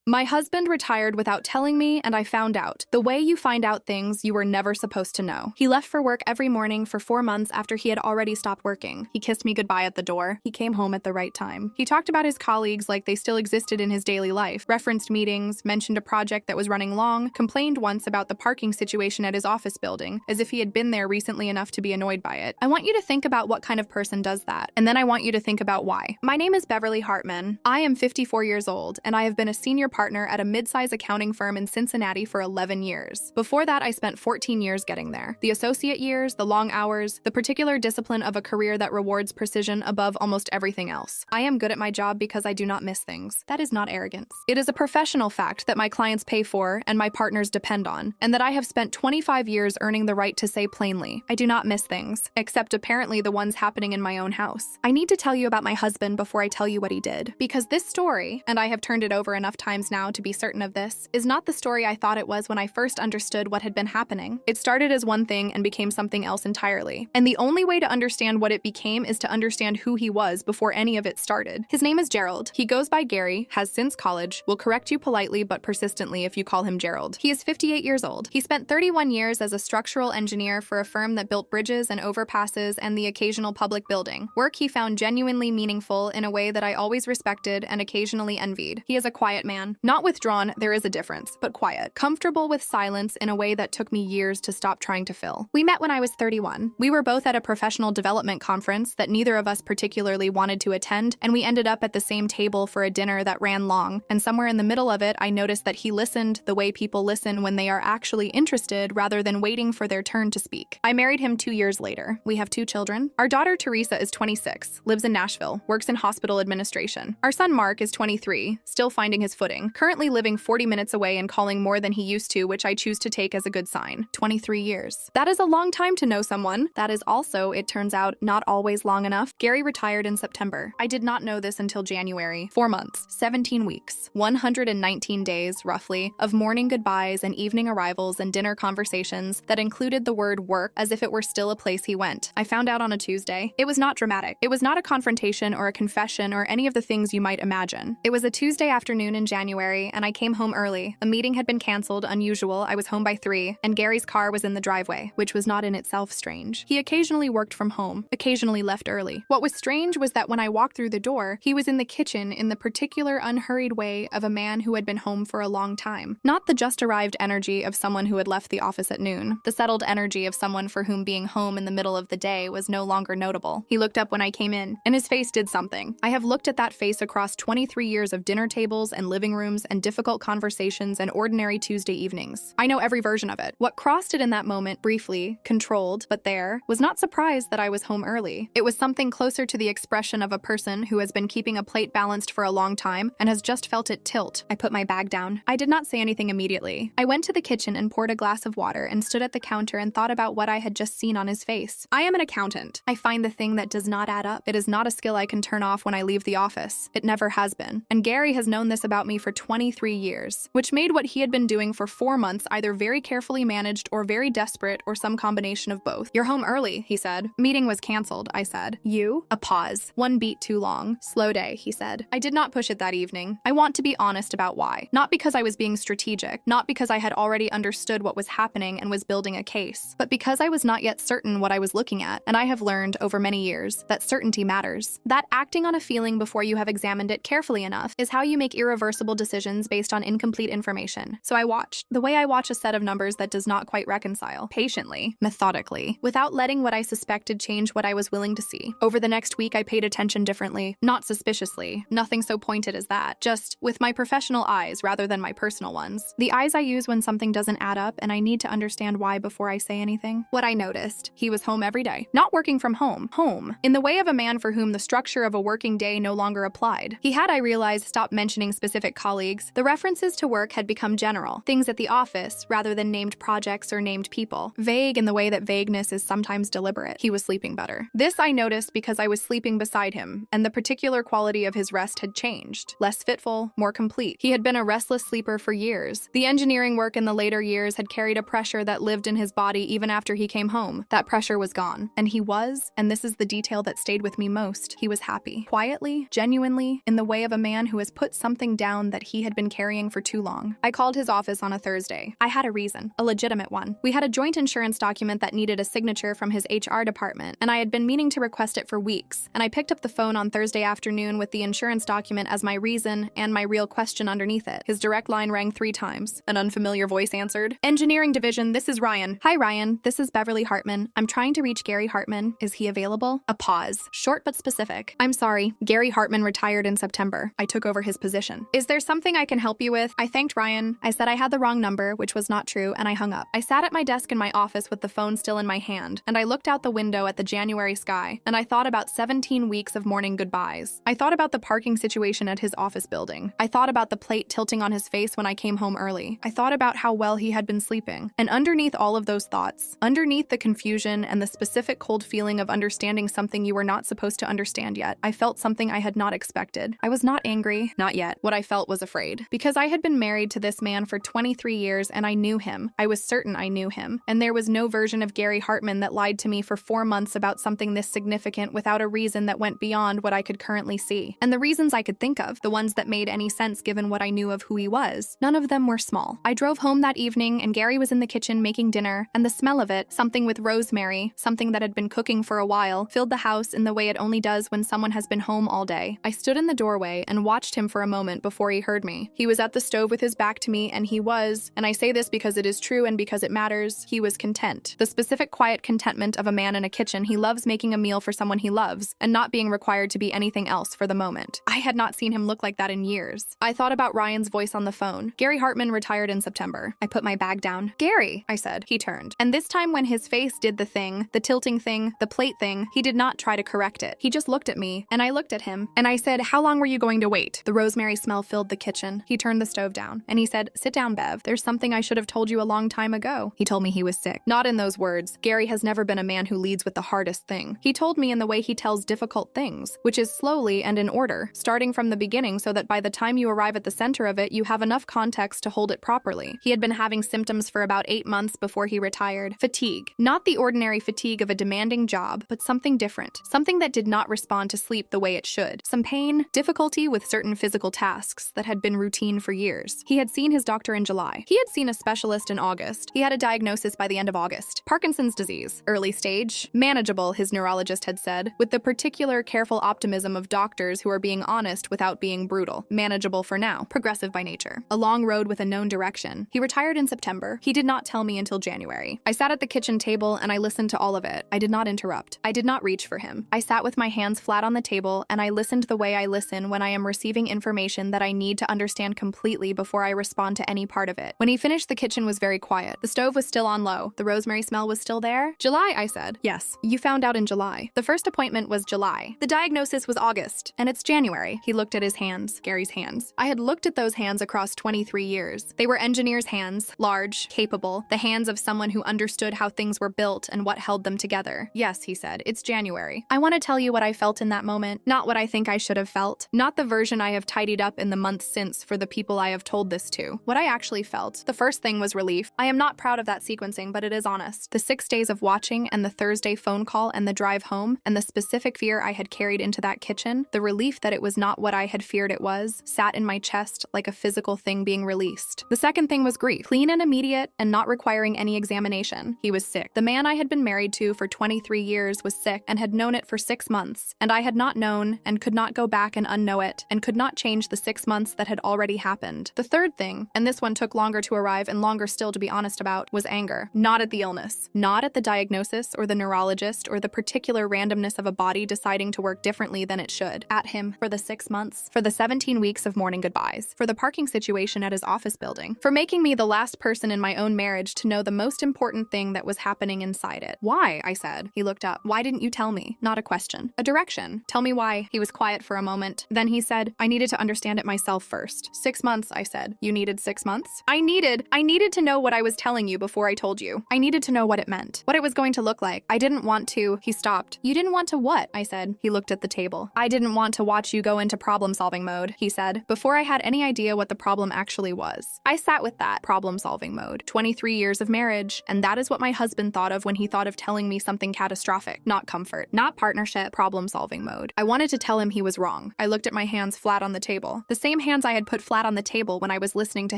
My husband retired without telling me, and I found out. The way you find out things you were never supposed to know. He left for work every morning for 4 months after he had already stopped working. He kissed me goodbye at the door. He came home at the right time. He talked about his colleagues like they still existed in his daily life, referenced meetings, mentioned a project that was running long, complained once about the parking situation at his office building, as if he had been there recently enough to be annoyed by it. I want you to think about what kind of person does that, and then I want you to think about why. My name is Beverly Hartman. I am 54 years old, and I have been a senior partner at a mid-size accounting firm in Cincinnati for 11 years. Before that, I spent 14 years getting there. The associate years, the long hours, the particular discipline of a career that rewards precision above almost everything else. I am good at my job because I do not miss things. That is not arrogance. It is a professional fact that my clients pay for and my partners depend on, and that I have spent 25 years earning the right to say plainly, I do not miss things, except apparently the ones happening in my own house. I need to tell you about my husband before I tell you what he did, because this story, and I have turned it over enough times now to be certain of this, is not the story I thought it was when I first understood what had been happening. It started as one thing and became something else entirely. And the only way to understand what it became is to understand who he was before any of it started. His name is Gerald. He goes by Gary, has since college, will correct you politely but persistently if you call him Gerald. He is 58 years old. He spent 31 years as a structural engineer for a firm that built bridges and overpasses and the occasional public building. Work he found genuinely meaningful in a way that I always respected and occasionally envied. He is a quiet man. Not withdrawn, there is a difference, but quiet. Comfortable with silence in a way that took me years to stop trying to fill. We met when I was 31. We were both at a professional development conference that neither of us particularly wanted to attend, and we ended up at the same table for a dinner that ran long, and somewhere in the middle of it, I noticed that he listened the way people listen when they are actually interested rather than waiting for their turn to speak. I married him 2 years later. We have 2 children. Our daughter Teresa is 26, lives in Nashville, works in hospital administration. Our son Mark is 23, still finding his footing, currently living 40 minutes away and calling more than he used to, which I choose to take as a good sign. 23 years. That is a long time to know someone. That is also, it turns out, not always long enough. Gary retired in September. I did not know this until January. 4 months, 17 weeks, 119 days, roughly, of morning goodbyes and evening arrivals and dinner conversations that included the word work as if it were still a place he went. I found out on a Tuesday. It was not dramatic. It was not a confrontation or a confession or any of the things you might imagine. It was a Tuesday afternoon in January, and I came home early. A meeting had been canceled, unusual. I was home by 3, and Gary's car was in the driveway, which was not in itself strange. He occasionally worked from home, occasionally left early. What was strange was that when I walked through the door, he was in the kitchen in the particular unhurried way of a man who had been home for a long time. Not the just-arrived energy of someone who had left the office at noon. The settled energy of someone for whom being home in the middle of the day was no longer notable. He looked up when I came in, and his face did something. I have looked at that face across 23 years of dinner tables and living rooms and difficult conversations and ordinary Tuesday evenings. I know every version of it. What crossed it in that moment, briefly, controlled, but there, was not surprised that I was home early. It was something closer to the expression of a person who has been keeping a plate balanced for a long time and has just felt it tilt. I put my bag down. I did not say anything immediately. I went to the kitchen and poured a glass of water and stood at the counter and thought about what I had just seen on his face. I am an accountant. I find the thing that does not add up. It is not a skill I can turn off when I leave the office. It never has been. And Gary has known this about me for 23 years, which made what he had been doing for 4 months either very carefully managed or very desperate or some combination of both. You're home early, he said. Meeting was canceled, I said. You? A pause. 1 beat too long. Slow day, he said. I did not push it that evening. I want to be honest about why. Not because I was being strategic, not because I had already understood what was happening and was building a case, but because I was not yet certain what I was looking at, and I have learned over many years that certainty matters. That acting on a feeling before you have examined it carefully enough is how you make irreversible decisions based on incomplete information. So I watched, the way I watch a set of numbers that does not quite reconcile, patiently, methodically, without letting what I suspected change what I was willing to see. Over the next week, I paid attention differently, not suspiciously, nothing so pointed as that, just with my professional eyes rather than my personal ones. The eyes I use when something doesn't add up and I need to understand why before I say anything. What I noticed, he was home every day, not working from home, in the way of a man for whom the structure of a working day no longer applied. He had, I realized, stopped mentioning specific colleagues. The references to work had become general, things at the office rather than named projects or named people, vague in the way that vagueness is sometimes deliberate. He was sleeping better. This I noticed because I was sleeping beside him, and the particular quality of his rest had changed. Less fitful, more complete. He had been a restless sleeper for years. The engineering work in the later years had carried a pressure that lived in his body even after he came home. That pressure was gone. And he was, and this is the detail that stayed with me most, he was happy. Quietly, genuinely, in the way of a man who has put something down that he had been carrying for too long. I called his office on a Thursday. I had a reason, a legitimate one. We had a joint insurance document that needed a signature from his HR department, and I had been meaning to request it for weeks. And I picked up the phone on Thursday afternoon with the insurance document as my reason and my real question underneath it. His direct line rang 3 times. An unfamiliar voice answered. Engineering division, this is Ryan. Hi, Ryan. This is Beverly Hartman. I'm trying to reach Gary Hartman. Is he available? A pause. Short but specific. I'm sorry. Gary Hartman retired in September. I took over his position. Is there something I can help you with? I thanked Ryan. I said I had the wrong number, which was not true, and I hung up. I sat at my desk in my office with the phone still in my hand, and I looked out the window at the January sky, and I thought about 17 weeks of morning goodbyes. I thought about the parking situation at his office building. I thought about the plate tilting on his face when I came home early. I thought about how well he had been sleeping. And underneath all of those thoughts, underneath the confusion and the specific cold feeling of understanding something you were not supposed to understand yet, I felt something I had not expected. I was not angry, not yet. What I felt was afraid. Because I had been married to this man for 23 years and I knew him. I was certain I knew him. And there was no version of Gary Hartman that lied to me for 4 months about something this significant without a reason that went beyond what I could currently see. And the reasons I could think of, the ones that made any sense given what I knew of who he was, none of them were small. I drove home that evening and Gary was in the kitchen making dinner, and the smell of it, something with rosemary, something that had been cooking for a while, filled the house in the way it only does when someone has been home all day. I stood in the doorway and watched him for a moment before he heard me. He was at the stove with his back to me and he was, and I say this because it is true and because it matters, he was content. The specific quiet contentment of a man in a kitchen. He loves making a meal for someone he loves and not being required to be anything else for the moment. I had not seen him look like that in years. I thought about Ryan's voice on the phone. Gary Hartman retired in September. I put my bag down. Gary, I said. He turned. And this time when his face did the thing, the tilting thing, the plate thing, he did not try to correct it. He just looked at me, and I looked at him, and I said, how long were you going to wait? The rosemary smell filled the kitchen. He turned the stove down, and he said, sit down, Bev. There's something I should have told you a long time ago. He told me he was sick. Not in those words. Gary has never been a man who leads with the hardest thing. He told me in the way he tells difficult things, which is slowly and in order, starting from the beginning so that by the time you arrive at the center of it, you have enough context to hold it properly. He had been having symptoms for about 8 months before he retired. Fatigue. Not the ordinary fatigue of a demanding job, but something different. Something that did not respond to sleep the way it should. Some pain, difficulty with certain physical tasks that had been routine for years. He had seen his doctor in July. He had seen a specialist in August. He had a diagnosis by the end of August. Parkinson's disease. Early stage. Manageable, his neurologist had said, with the particular careful optimism of doctors who are being honest without being brutal. Manageable for now. Progressive by nature. A long road with a known direction. He retired in September. He did not tell me until January. I sat at the kitchen table and I listened to all of it. I did not interrupt. I did not reach for him. I sat with my hands flat on the table and I listened the way I listen when I am receiving information that I need to understand completely before I respond to any part of it. When he finished, the kitchen was very quiet. The stove was still on low. The rosemary smell was still there. July, I said. Yes, you found out in July. The first appointment was July. The diagnosis was August, and it's January. He looked at his hands, Gary's hands. I had looked at those hands across 23 years. They were engineers' hands, large, capable, the hands of someone who understood how things were built and what held them together. Yes, he said, it's January. I want to tell you what I felt in that moment, not what I think I should have felt, not the version I have tidied up in the months since for the people I have told this to. What I actually felt. The first thing was relief. I am not proud of that sequencing, but it is honest. The 6 days of watching and the Thursday phone call and the drive home and the specific fear I had carried into that kitchen, the relief that it was not what I had feared it was, sat in my chest like a physical thing being released. The second thing was grief. Clean and immediate and not requiring any examination. He was sick. The man I had been married to for 23 years was sick and had known it for 6 months, and I had not known and could not go back and unknow it and could not change the 6 months that had already happened. The third thing, and this one took longer to arrive and longer still to be honest about, was anger. Not at the illness, not at the diagnosis or the neurologist or the particular randomness of a body deciding to work differently than it should. At him for the 6 months, for the 17 weeks of morning goodbyes, for the parking situation at his office building, for making me the last person in my own marriage to know the most important thing that was happening inside it. Why? I said. He looked up. Why didn't you tell me? Not a question. A direction. Tell me why. He was quiet for a moment. Then he said, I needed to understand it myself first. 6 months, I said. You needed 6 months? I needed to know what I was telling you before I told you. I needed to know what it meant, what it was going to look like. I didn't want to. He stopped. You didn't want to what? I said. He looked at the table. I didn't want to watch you go into problem-solving mode, he said, before I had any idea what the problem actually was. I sat with that problem-solving mode. 23 years of marriage, and that is what my husband thought of when he thought of telling me something catastrophic. Not comfort, not partnership, problem-solving mode. I wanted to tell him he was wrong. I looked at my hands flat on the table. The same hands I had put flat on the table when I was listening to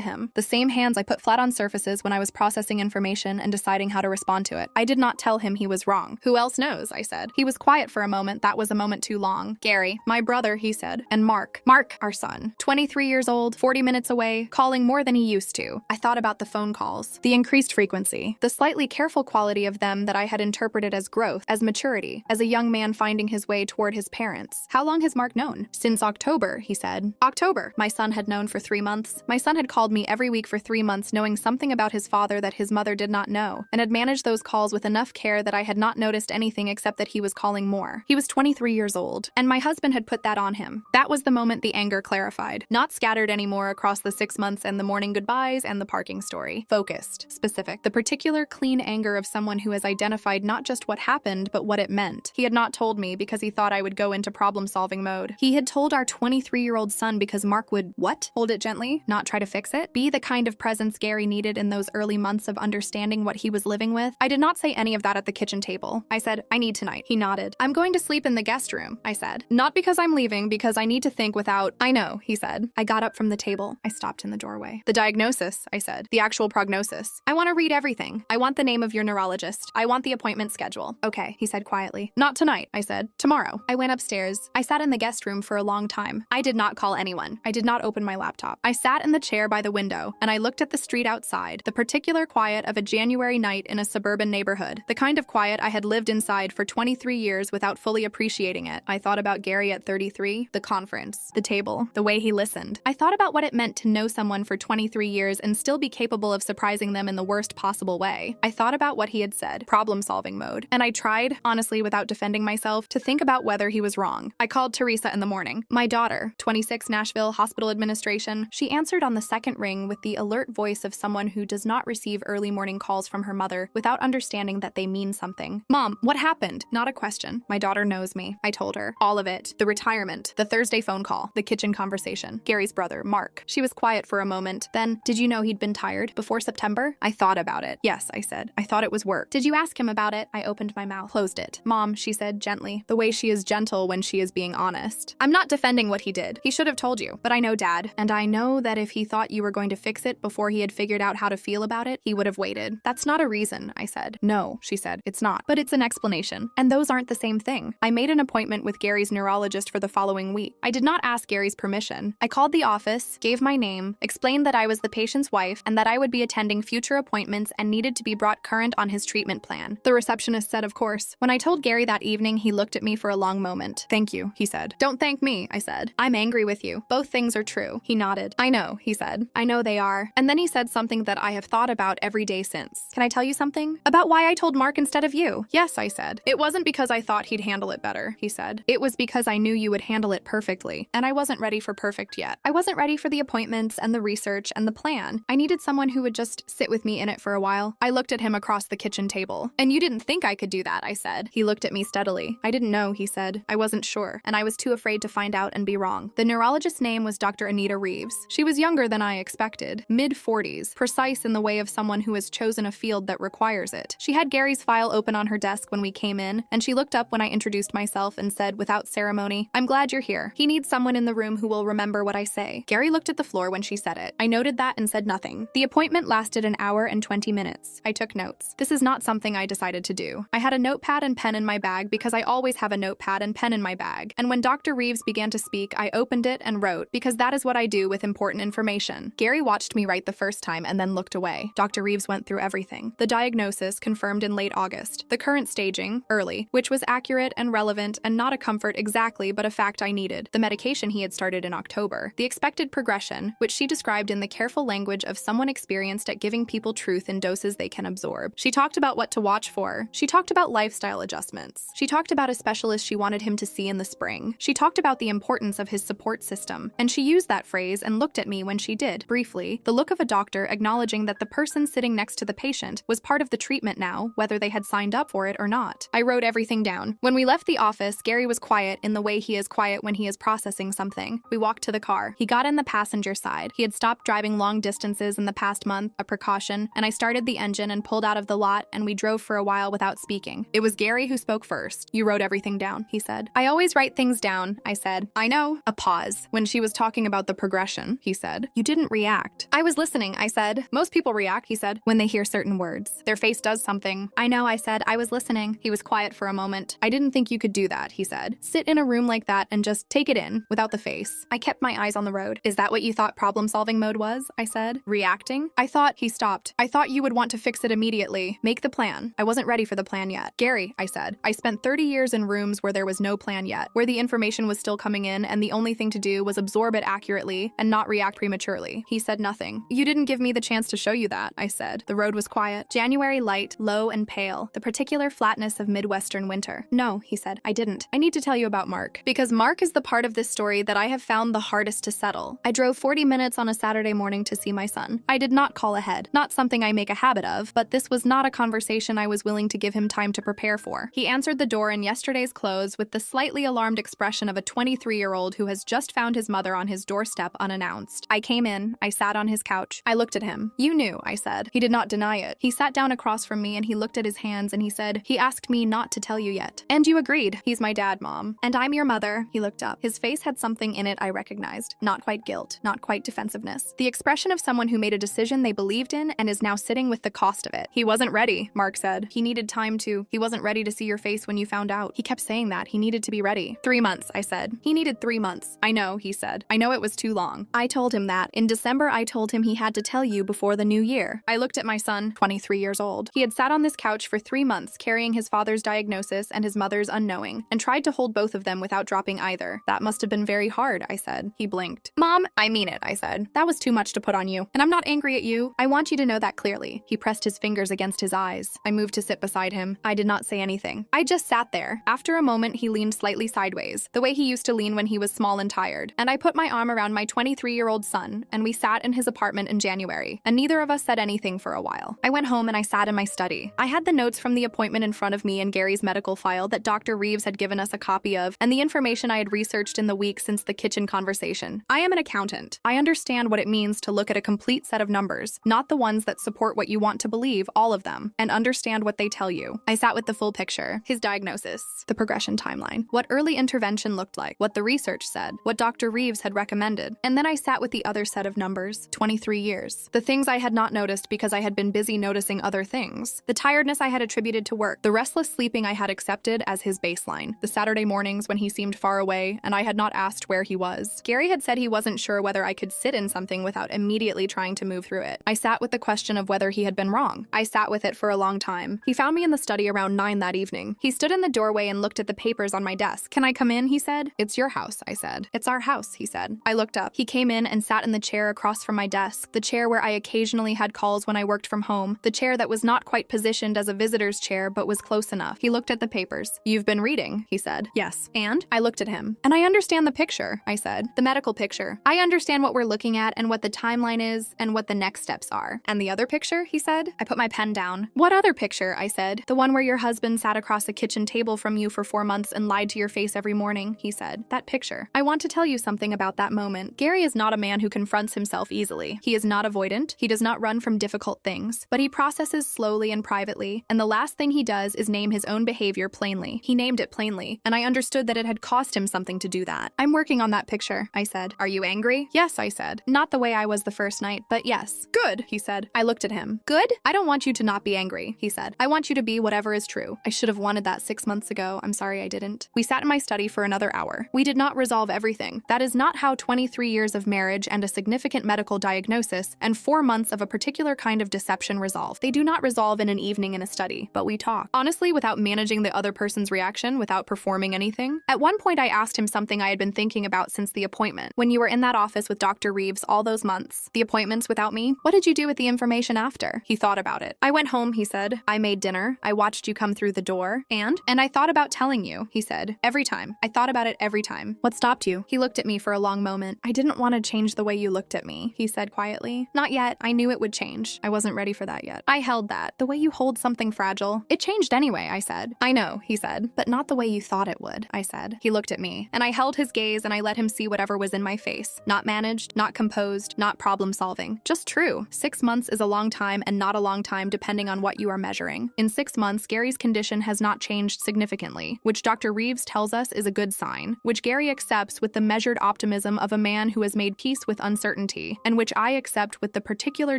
him. The same hands I put flat on surfaces when I was processing information and deciding how to respond to it. I did not tell him he was wrong. Who else knows, I said. He was quiet for a moment. That was a moment too long. Gary, my brother, he said. And Mark, our son. 23 years old, 40 minutes away, calling more than he used to. I thought about the phone calls, the increased frequency, the slightly careful quality of them that I had interpreted as growth, as maturity, as a young man finding his way toward his parents. How long has Mark known? Since October, he said. October. My son had known for 3 months. My son had called me every week for 3 months, knowing something about his father that his mother did not know, and had managed those calls with enough care that I had not noticed anything except that he was calling more. He was 23 years old, and my husband had put that on him. That was the moment the anger clarified. Not scattered anymore across the 6 months and the morning goodbyes and the parking story. Focused, specific. The particular clean anger of someone who has identified not just what happened, but what it meant. He had not told me because he thought I would go into problem-solving mode. He had told our 23-year-old son because Mark would, what? Hold it gently? Not try to fix it? Be the kind of presence Gary needed in those early months of understanding what he was living with? I did not say any of that at the kitchen table. I said, I need tonight. He nodded. I'm going to sleep in the guest room, I said. Not because I'm leaving, because I need to think without... I know, he said. I got up from the table. I stopped in the doorway. The diagnosis, I said. The actual prognosis. I want to read everything. I want the name of your neurologist. I want the appointment schedule. Okay, he said quietly. Not tonight, I said. Tomorrow. I went upstairs. I sat in the guest room for a long time. I did not call anyone. I did not open my laptop. I sat in the chair by the window, and I looked at the street outside, the particular quiet of a January night in a suburban neighborhood, the kind of quiet I had lived inside for 23 years without fully appreciating it. I thought about Gary at 33, the conference, the table, the way he listened. I thought about what it meant to know someone for 23 years and still be capable of surprising them in the worst possible way. I thought about what he had said, problem-solving mode, and I tried, honestly without defending myself, to think about whether he was wrong. I called Teresa in the morning. My daughter, 26 Nashville Hospital Administration. She answered on the second ring with the alert voice of someone who does not receive early morning calls from her mother without understanding that they mean something. Mom, what happened? Not a question. My daughter knows me. I told her. All of it. The retirement, the Thursday phone call, the kitchen conversation, Gary's brother, Mark. She was quiet for a moment. Then, did you know he'd been tired before September? I thought about it. Yes, I said. I thought it was work. Did you ask him about it? I opened my mouth, closed it. Mom, she said gently, the way she is gentle when she is being honest. I'm not defending what he did. He should have told you, but I know Dad, and I know that if he thought you were going to fix it before he had figured out how to feel about it, he would have waited. That's not a reason, I said. No, she said, it's not, but it's an explanation, and those aren't the same thing. I made an appointment with Gary's neurologist for the following week. I did not ask Gary's permission. I called the office, gave my name, explained that I was the patient's wife and that I would be attending future appointments and needed to be brought current on his treatment plan. The receptionist said, of course. When I told Gary that evening, he looked at me for a long moment. Thank you, he said. Don't thank me, I said. I'm angry with you. Both things are true. He nodded. I know, he said. I know they are. And then he said something that I have thought about every day since. Can I tell you something? About why I told Mark instead of you? Yes, I said. It wasn't because I thought he'd handle it better, he said. It was because I knew you would handle it perfectly, and I wasn't ready for perfect yet. I wasn't ready for the appointments and the research and the plan. I needed someone who would just sit with me in it for a while. I looked at him across the kitchen table. And you didn't think I could do that, I said. He looked at me steadily. I didn't know, he said. I wasn't sure, and I was too afraid to find out and be wrong. The neurologist's name was Dr. Anita Reeves. She was younger than I expected, mid-40s, precise in the way of someone who has chosen a field that requires it. She had Gary's file open on her desk when we came in, and she looked up when I introduced myself and said, without ceremony, I'm glad you're here. He needs someone in the room who will remember what I say. Gary looked at the floor when she said it. I noted that and said nothing. The appointment lasted an hour and 20 minutes. I took notes. This is not something I decided to do. I had a notepad and pen in my bag because I always have a notepad and pen in my bag. And when Dr. Reeves began to speak, I opened it and wrote, because that is what I do with important information. Gary watched me write the first time and then looked away. Dr. Reeves went through everything. The diagnosis, confirmed in late August. The current staging, early, which was accurate and relevant and not a comfort exactly, but a fact I needed. The medication he had started in October. The expected progression, which she described in the careful language of someone experienced at giving people truth in doses they can absorb. She talked about what to watch for. She talked about lifestyle adjustments. She talked about a specialist she wanted him to see in the spring. She talked about the importance of his support system, and she used that phrase and looked at me when she did, briefly, the look of a doctor acknowledging that the person sitting next to the patient was part of the treatment now, whether they had signed up for it or not. I wrote everything down. When we left the office, Gary was quiet in the way he is quiet when he is processing something. We walked to the car. He got in the passenger side. He had stopped driving long distances in the past month, a precaution, and I started the engine and pulled out of the lot, and we drove for a while without speaking. It was Gary who spoke first. You wrote everything down, he said. I always write things down, I said. I know. A pause. When she was talking about the progression, he said. You didn't react. I was listening, I said. Most people react, he said, when they hear certain words. Their face does something. I know, I said. I was listening. He was quiet for a moment. I didn't think you could do that, he said. Sit in a room like that and just take it in, without the face. I kept my eyes on the road. Is that what you thought problem-solving mode was? I said. Reacting? I thought, he stopped. I thought you would want to fix it immediately. Make the plan. I wasn't ready for the plan yet. Gary, I said. I spent 30 years in rooms where there was no plan yet, where the information was still coming in and the only thing to do was absorb it accurately and not react prematurely. He said nothing. You didn't give me the chance to show you that, I said. The road was quiet. January light, low and pale, the particular flatness of Midwestern winter. No, he said, I didn't. I need to tell you about Mark. Because Mark is the part of this story that I have found the hardest to settle. I drove 40 minutes on a Saturday morning to see my son. I did not call ahead. Not something I make a habit of, but this was not a conversation I was willing to give him time to prepare for. He answered the door in yesterday's clothes with the slightly alarmed expression of a 23-year-old who has just found his mother on his doorstep unannounced. I came in. I sat on his couch. I looked at him. You knew, I said. He did not deny it. He sat down across from me and he looked at his hands and he said, he asked me not to tell you yet. And you agreed. He's my dad, Mom. And I'm your mother. He looked up. His face had something in it I recognized. Not quite guilt. Not quite defensiveness. The expression of someone who made a decision they believed in and is now sitting with the cost of it. He wasn't ready, Mark said. He needed time to. He wasn't ready to see your face when you found out. He kept saying that. He needed to be ready. 3 months, I said. He needed 3 months. I know, he said. I know it was too long. I told him that. In December, I told him he had to tell you before the new year. I looked at my son, 23 years old. He had sat on this couch for 3 months, carrying his father's diagnosis and his mother's unknowing, and tried to hold both of them without dropping either. That must have been very hard, I said. He blinked. Mom, I mean it, I said. That was too much to put on you. And I'm not angry at you. I want you to know that clearly. He pressed his fingers against his eyes. I moved to sit beside him. I did not say anything. I just sat there. After a moment, he leaned slightly sideways, the way he used to lean when he was small and tired. And I put my arm around my 23-year-old son, and we sat in his apartment in January, and neither of us said anything for a while. I went home and I sat in my study. I had the notes from the appointment in front of me and Gary's medical file that Dr. Reeves had given us a copy of, and the information I had researched in the week since the kitchen conversation. I am an accountant. I understand what it means to look at a complete set of numbers, not the ones that support what you want to believe, all of them, and understand what they tell you. I sat with the full picture, his diagnosis, the progression timeline, what early intervention looked like, what the research said, what Dr. Reeves had recommended, and then I sat with the other set of numbers, 23 years. The things I had not noticed because I had been busy noticing other things. The tiredness I had attributed to work, the restless sleeping I had accepted as his baseline, the Saturday mornings when he seemed far away and I had not asked where he was. Gary had said he wasn't sure whether I could sit in something without immediately trying to move through it. I sat with the question of whether he had been wrong. I sat with it for a long time. He found me in the study around 9 that evening. He stood in the doorway and looked at the papers on my desk. Can I come in? He said. It's your house, I said. It's our house, he said. I looked up. He came in and sat in the chair across from my desk, the chair where I occasionally had calls when I worked from home, the chair that was not quite positioned as a visitor's chair but was close enough. He looked at the papers. You've been reading, he said. Yes. And? I looked at him. And I understand the picture, I said. The medical picture. I understand what we're looking at and what the timeline is and what the next steps are. And the other picture, he said. I put my pen down. What other picture? I said. The one where your husband sat across a kitchen table from you for 4 months and lied to your face every morning, he said. That picture. I want to tell you something about that moment. Gary is not a man who confronts himself easily. He is not avoidant. He does not run from difficult things, but he processes slowly and privately, and the last thing he does is name his own behavior plainly. He named it plainly, and I understood that it had cost him something to do that. I'm working on that picture, I said. Are you angry? Yes, I said. Not the way I was the first night, but yes. Good, he said. I looked at him. Good? I don't want you to not be angry, he said. I want you to be whatever is true. I should have wanted that 6 months ago. I'm sorry I didn't. We sat in my study for another hour. We did not resolve everything. That is not how 23 years of marriage and a significant medical diagnosis and 4 months of a particular kind of deception resolve. They do not resolve in an evening in a study, but we talk. Honestly, without managing the other person's reaction, without performing anything. At one point, I asked him something I had been thinking about since the appointment. When you were in that office with Dr. Reeves all those months, the appointments without me, what did you do with the information after? He thought about it. I went home, he said. I made dinner. I watched you come through the door. And I thought about telling you, he said. Every time. I thought about it every time. What stopped you? He looked at me for a long moment. I didn't want to change the way you looked at me, he said quietly. Not yet. I knew it would change. I wasn't ready for that yet. I held that. The way you hold something fragile. It changed anyway, I said. I know, he said. But not the way you thought it would, I said. He looked at me, and I held his gaze and I let him see whatever was in my face. Not managed, not composed, not problem solving. Just true. 6 months is a long time and not a long time depending on what you are measuring. In 6 months, Gary's condition has not changed significantly, which Dr. Reeves tells us is a good sign, which Gary accepts with the measured optimism optimism of a man who has made peace with uncertainty, and which I accept with the particular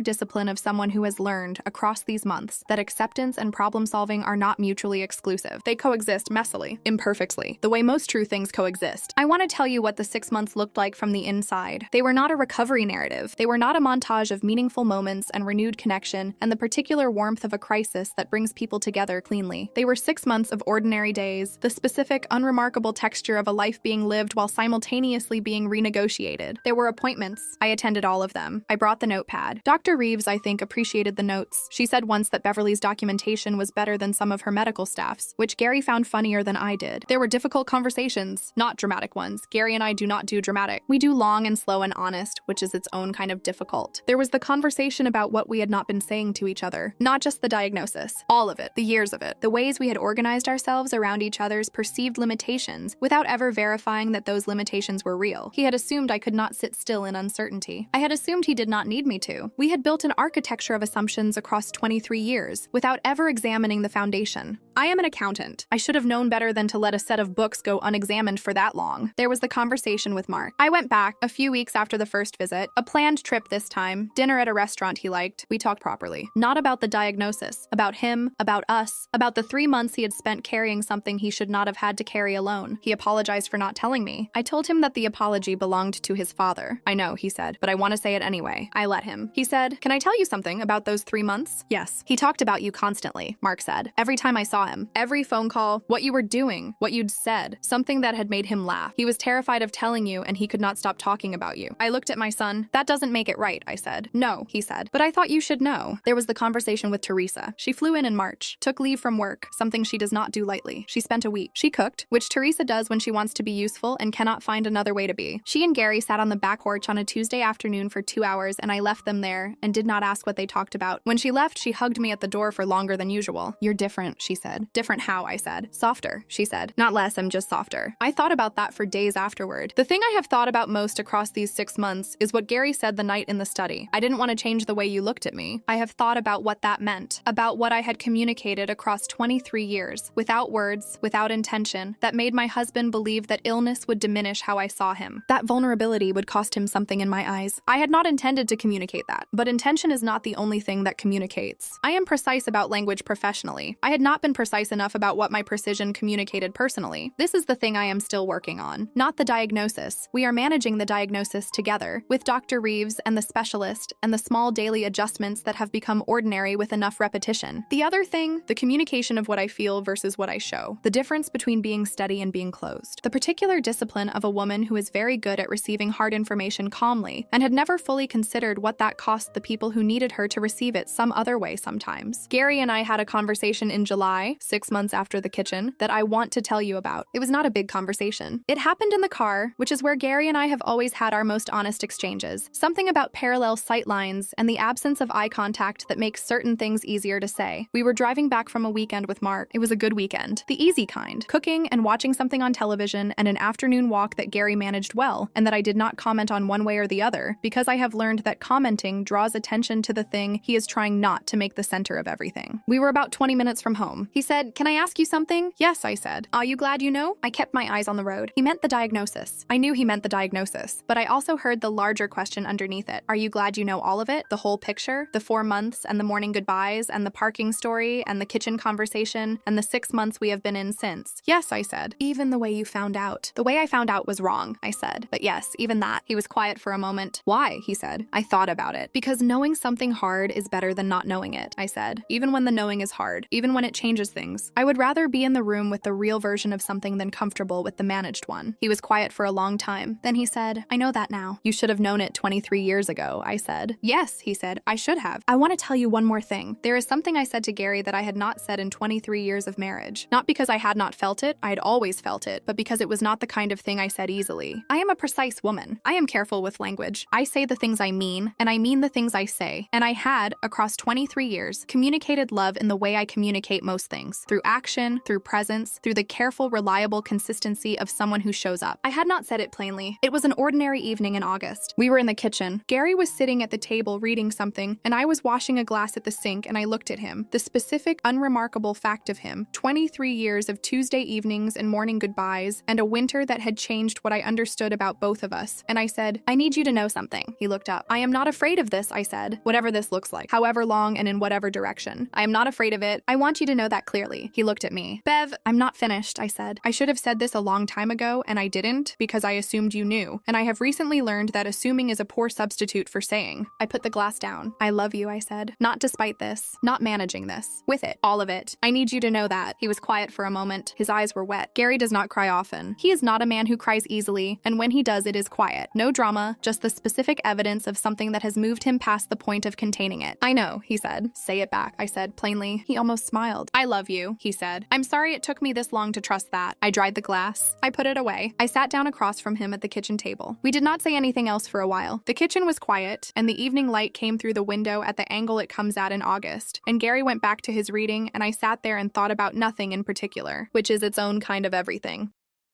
discipline of someone who has learned, across these months, that acceptance and problem-solving are not mutually exclusive. They coexist messily, imperfectly, the way most true things coexist. I want to tell you what the 6 months looked like from the inside. They were not a recovery narrative. They were not a montage of meaningful moments and renewed connection and the particular warmth of a crisis that brings people together cleanly. They were 6 months of ordinary days, the specific, unremarkable texture of a life being lived while simultaneously being renegotiated. There were appointments. I attended all of them. I brought the notepad. Dr. Reeves, I think, appreciated the notes. She said once that Beverly's documentation was better than some of her medical staff's, which Gary found funnier than I did. There were difficult conversations, not dramatic ones. Gary and I do not do dramatic. We do long and slow and honest, which is its own kind of difficult. There was the conversation about what we had not been saying to each other, not just the diagnosis, all of it, the years of it, the ways we had organized ourselves around each other's perceived limitations without ever verifying that those limitations were real. He had assumed I could not sit still in uncertainty. I had assumed he did not need me to. We had built an architecture of assumptions across 23 years without ever examining the foundation. I am an accountant. I should have known better than to let a set of books go unexamined for that long. There was the conversation with Mark. I went back a few weeks after the first visit, a planned trip this time, dinner at a restaurant he liked. We talked properly. Not about the diagnosis, about him, about us, about the 3 months he had spent carrying something he should not have had to carry alone. He apologized for not telling me. I told him that the apology belonged to his father. I know, he said, but I want to say it anyway. I let him. He said, "Can I tell you something about those 3 months?" Yes. He talked about you constantly, Mark said. Every time I saw him, every phone call, what you were doing, what you'd said, something that had made him laugh. He was terrified of telling you and he could not stop talking about you. I looked at my son. "That doesn't make it right," I said. "No," he said, "but I thought you should know." There was the conversation with Teresa. She flew in March, took leave from work, something she does not do lightly. She spent a week. She cooked, which Teresa does when she wants to be useful and cannot find another way to be. She and Gary sat on the back porch on a Tuesday afternoon for 2 hours and I left them there and did not ask what they talked about. When she left, she hugged me at the door for longer than usual. "You're different," she said. "Different how?" I said. "Softer," she said. "Not less, I'm just softer." I thought about that for days afterward. The thing I have thought about most across these 6 months is what Gary said the night in the study. "I didn't want to change the way you looked at me." I have thought about what that meant, about what I had communicated across 23 years, without words, without intention, that made my husband believe that illness would diminish how I saw him. That vulnerability would cost him something in my eyes. I had not intended to communicate that, but intention is not the only thing that communicates. I am precise about language professionally. I had not been precise enough about what my precision communicated personally. This is the thing I am still working on, not the diagnosis. We are managing the diagnosis together, with Dr. Reeves and the specialist, and the small daily adjustments that have become ordinary with enough repetition. The other thing, the communication of what I feel versus what I show. The difference between being steady and being closed. The particular discipline of a woman who is very good at receiving hard information calmly, and had never fully considered what that cost the people who needed her to receive it some other way sometimes. Gary and I had a conversation in July, 6 months after the kitchen, that I want to tell you about. It was not a big conversation. It happened in the car, which is where Gary and I have always had our most honest exchanges. Something about parallel sight lines and the absence of eye contact that makes certain things easier to say. We were driving back from a weekend with Mark. It was a good weekend. The easy kind. Cooking and watching something on television and an afternoon walk that Gary managed well, and that I did not comment on one way or the other, because I have learned that commenting draws attention to the thing he is trying not to make the center of everything. We were about 20 minutes from home. He said, "Can I ask you something?" "Yes," I said. "Are you glad you know?" I kept my eyes on the road. He meant the diagnosis. I knew he meant the diagnosis, but I also heard the larger question underneath it. Are you glad you know all of it? The whole picture? The 4 months and the morning goodbyes and the parking story and the kitchen conversation and the 6 months we have been in since? "Yes," I said. "Even the way you found out." "The way I found out was wrong," I said. "But yes, even that." He was quiet for a moment. "Why?" he said. I thought about it. "Because knowing something hard is better than not knowing it," I said. "Even when the knowing is hard, even when it changes things. I would rather be in the room with the real version of something than comfortable with the managed one." He was quiet for a long time. Then he said, "I know that now." "You should have known it 23 years ago," I said. "Yes," he said, "I should have." I want to tell you one more thing. There is something I said to Gary that I had not said in 23 years of marriage. Not because I had not felt it, I had always felt it, but because it was not the kind of thing I said easily. I am a precise woman. I am careful with language. I say the things I mean, and I mean the things I say. And I had, across 23 years, communicated love in the way I communicate most things. things. Through action, through presence, through the careful, reliable consistency of someone who shows up. I had not said it plainly. It was an ordinary evening in August. We were in the kitchen. Gary was sitting at the table reading something, and I was washing a glass at the sink, and I looked at him. The specific, unremarkable fact of him: 23 years of Tuesday evenings and morning goodbyes, and a winter that had changed what I understood about both of us. And I said, "I need you to know something." He looked up. "I am not afraid of this," I said. "Whatever this looks like, however long and in whatever direction. I am not afraid of it. I want you to know that clearly." He looked at me. "Bev, I'm not finished," I said. "I should have said this a long time ago, and I didn't, because I assumed you knew. And I have recently learned that assuming is a poor substitute for saying." I put the glass down. "I love you," I said. "Not despite this. Not managing this. With it. All of it. I need you to know that." He was quiet for a moment. His eyes were wet. Gary does not cry often. He is not a man who cries easily, and when he does, it is quiet. No drama, just the specific evidence of something that has moved him past the point of containing it. "I know," he said. "Say it back," I said plainly. He almost smiled. "I love you," he said. "I'm sorry it took me this long to trust that." I dried the glass. I put it away. I sat down across from him at the kitchen table. We did not say anything else for a while. The kitchen was quiet, and the evening light came through the window at the angle it comes at in August. And Gary went back to his reading, and I sat there and thought about nothing in particular, which is its own kind of everything.